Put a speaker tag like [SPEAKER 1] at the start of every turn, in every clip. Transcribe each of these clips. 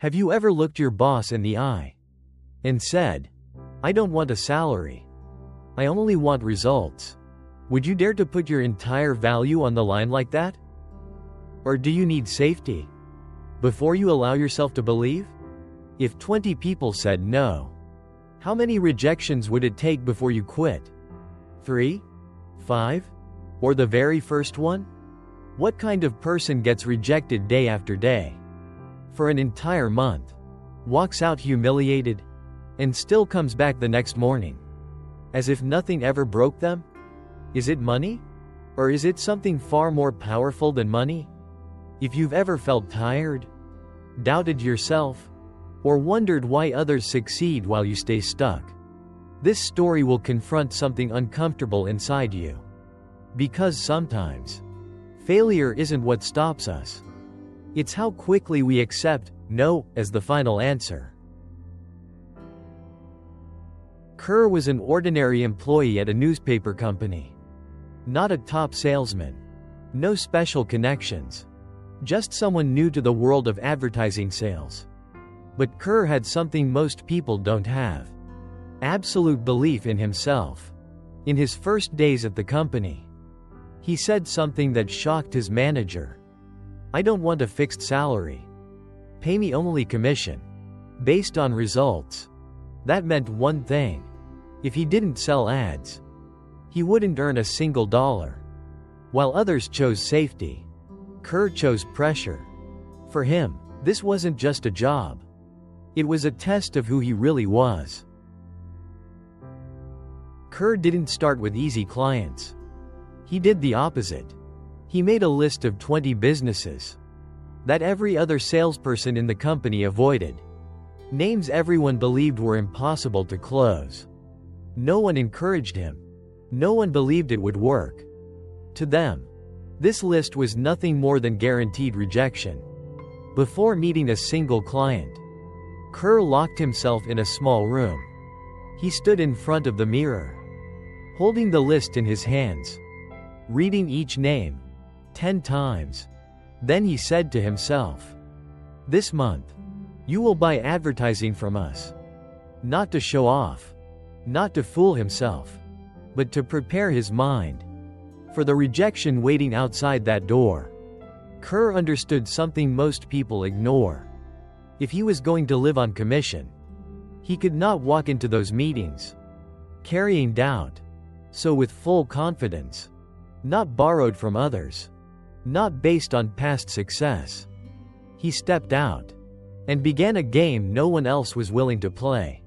[SPEAKER 1] Have you ever looked your boss in the eye and said, "I don't want a salary. I only want results"? Would you dare to put your entire value on the line like that? Or do you need safety before you allow yourself to believe? If 20 people said no, how many rejections would it take before you quit? 3? 5? Or the very first one? What kind of person gets rejected day after day, for an entire month, walks out humiliated, and still comes back the next morning, as if nothing ever broke them? Is it money? Or is it something far more powerful than money? If you've ever felt tired, doubted yourself, or wondered why others succeed while you stay stuck, this story will confront something uncomfortable inside you. Because sometimes, failure isn't what stops us. It's how quickly we accept no as the final answer. Kerr was an ordinary employee at a newspaper company. Not a top salesman. No special connections. Just someone new to the world of advertising sales. But Kerr had something most people don't have. Absolute belief in himself. In his first days at the company, he said something that shocked his manager. "I don't want a fixed salary. Pay me only commission, based on results." That meant one thing. If he didn't sell ads, he wouldn't earn a single dollar. While others chose safety, Kerr chose pressure. For him, this wasn't just a job. It was a test of who he really was. Kerr didn't start with easy clients. He did the opposite. He made a list of 20 businesses that every other salesperson in the company avoided. Names everyone believed were impossible to close. No one encouraged him. No one believed it would work. To them, this list was nothing more than guaranteed rejection. Before meeting a single client, Kerr locked himself in a small room. He stood in front of the mirror, holding the list in his hands, reading each name 10 times. Then he said to himself, "This month, you will buy advertising from us." Not to show off, not to fool himself, but to prepare his mind for the rejection waiting outside that door. Kerr understood something most people ignore. If he was going to live on commission, he could not walk into those meetings carrying doubt. So with full confidence, not borrowed from others, not based on past success, he stepped out and began a game no one else was willing to play.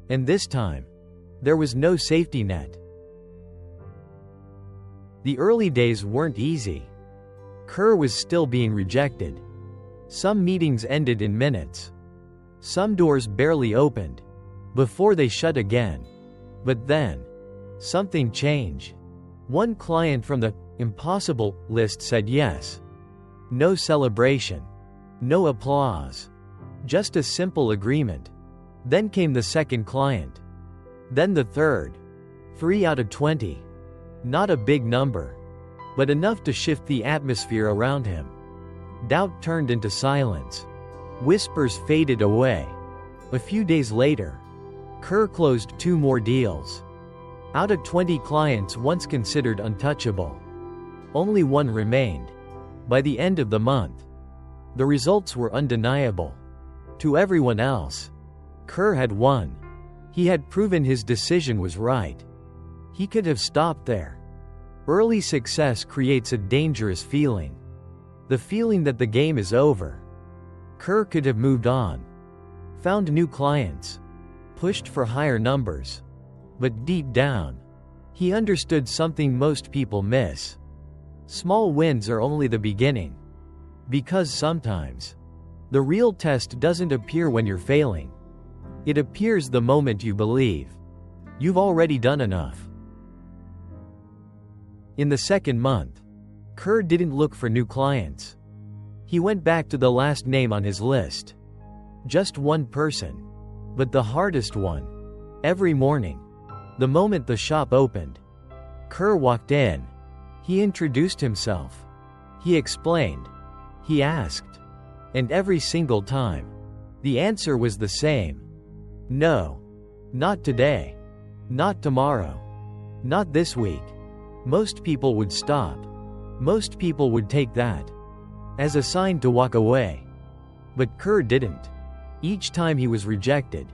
[SPEAKER 1] And this time, there was no safety net. The early days weren't easy. Kerr was still being rejected. Some meetings ended in minutes. Some doors barely opened before they shut again. But then, something changed. One client from the impossible list said yes. No celebration. No applause. Just a simple agreement. Then came the second client. Then the third. 3 out of 20. Not a big number, but enough to shift the atmosphere around him. Doubt turned into silence. Whispers faded away. A few days later, Kerr closed 2 more deals. Out of 20 clients once considered untouchable, only 1 remained. By the end of the month, the results were undeniable. To everyone else, Kerr had won. He had proven his decision was right. He could have stopped there. Early success creates a dangerous feeling. The feeling that the game is over. Kerr could have moved on, found new clients, pushed for higher numbers. But deep down, he understood something most people miss. Small wins are only the beginning. Because sometimes, the real test doesn't appear when you're failing. It appears the moment you believe you've already done enough. In the second month, Kerr didn't look for new clients. He went back to the last name on his list. Just one person. But the hardest one. Every morning, the moment the shop opened, Kerr walked in. He introduced himself. He explained. He asked. And every single time, The answer was the same. No. Not today. Not tomorrow. Not this week. Most people would stop. Most people would take that as a sign to walk away. But Kerr didn't. Each time he was rejected,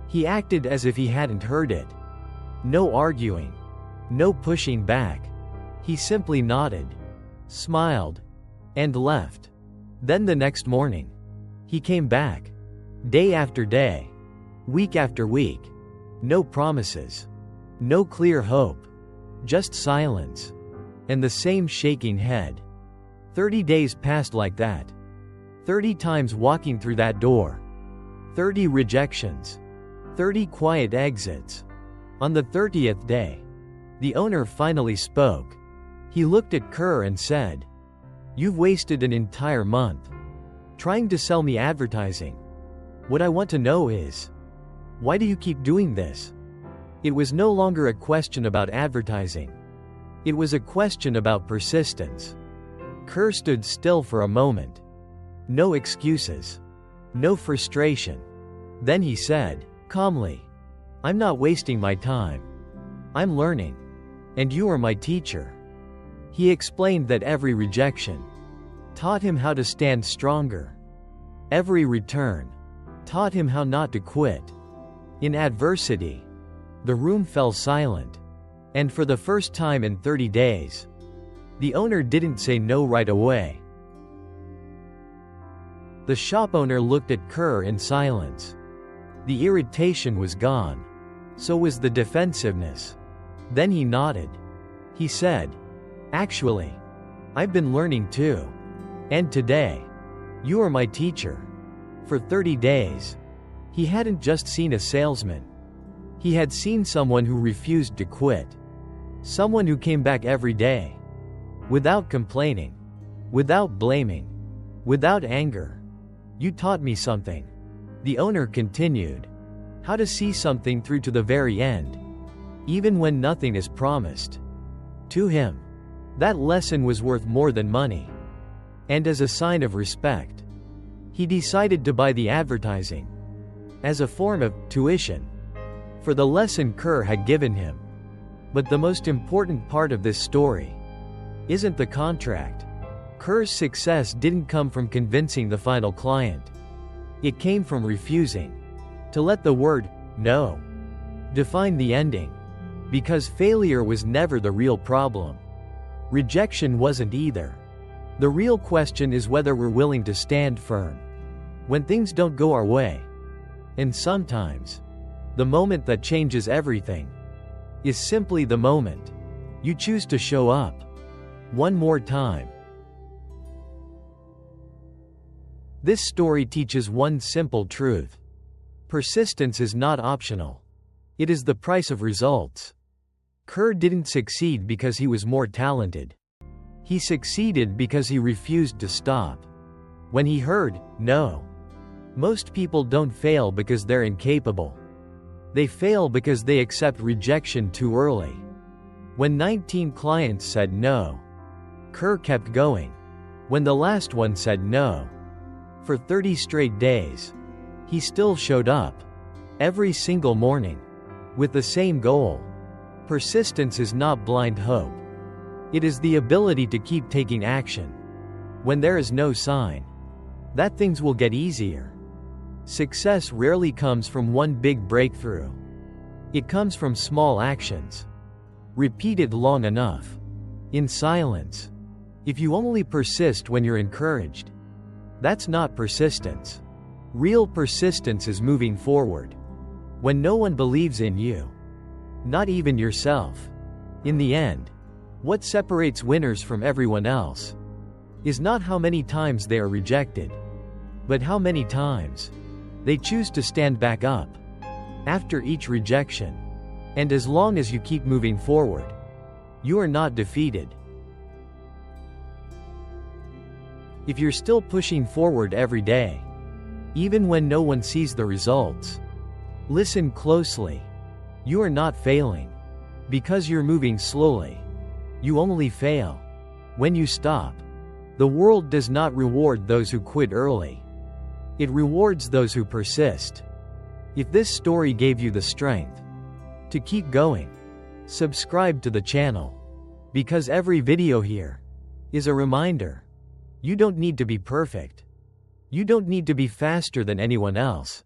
[SPEAKER 1] he acted as if he hadn't heard it. No arguing. No pushing back. He simply nodded, smiled, and left. Then the next morning, he came back. Day after day. Week after week. No promises. No clear hope. Just silence. And the same shaking head. 30 days passed like that. 30 times walking through that door. 30 rejections. 30 quiet exits. On the 30th day, the owner finally spoke. He looked at Kerr and said, "You've wasted an entire month trying to sell me advertising. What I want to know is, why do you keep doing this?" It was no longer a question about advertising. It was a question about persistence. Kerr stood still for a moment. No excuses. No frustration. Then he said, calmly, "I'm not wasting my time. I'm learning. And you are my teacher." He explained that every rejection taught him how to stand stronger. Every return taught him how not to quit. In adversity, the room fell silent. And for the first time in 30 days, the owner didn't say no right away. The shop owner looked at Kerr in silence. The irritation was gone. So was the defensiveness. Then he nodded. He said, "Actually, I've been learning too. And today, you are my teacher." For 30 days, he hadn't just seen a salesman. He had seen someone who refused to quit. Someone who came back every day. Without complaining. Without blaming. Without anger. "You taught me something," the owner continued. "How to see something through to the very end. Even when nothing is promised." To him, that lesson was worth more than money. And as a sign of respect, he decided to buy the advertising as a form of tuition for the lesson Kerr had given him. But the most important part of this story isn't the contract. Kerr's success didn't come from convincing the final client. It came from refusing to let the word no define the ending. Because failure was never the real problem. Rejection wasn't either. The real question is whether we're willing to stand firm when things don't go our way. And sometimes, the moment that changes everything is simply the moment you choose to show up one more time. This story teaches one simple truth. Persistence is not optional. It is the price of results. Kerr didn't succeed because he was more talented. He succeeded because he refused to stop when he heard no. Most people don't fail because they're incapable. They fail because they accept rejection too early. When 19 clients said no, Kerr kept going. When the last one said no, for 30 straight days, he still showed up. Every single morning. With the same goal. Persistence is not blind hope. It is the ability to keep taking action when there is no sign that things will get easier. Success rarely comes from one big breakthrough. It comes from small actions, repeated long enough, in silence. If you only persist when you're encouraged, that's not persistence. Real persistence is moving forward when no one believes in you, not even yourself. In the end, what separates winners from everyone else is not how many times they are rejected, but how many times they choose to stand back up after each rejection. And as long as you keep moving forward, you are not defeated. If you're still pushing forward every day, even when no one sees the results, listen closely. You are not failing because you're moving slowly. You only fail when you stop. The world does not reward those who quit early. It rewards those who persist. If this story gave you the strength to keep going, subscribe to the channel. Because every video here is a reminder. You don't need to be perfect. You don't need to be faster than anyone else.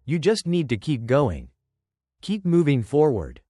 [SPEAKER 1] You just need to keep going. Keep moving forward.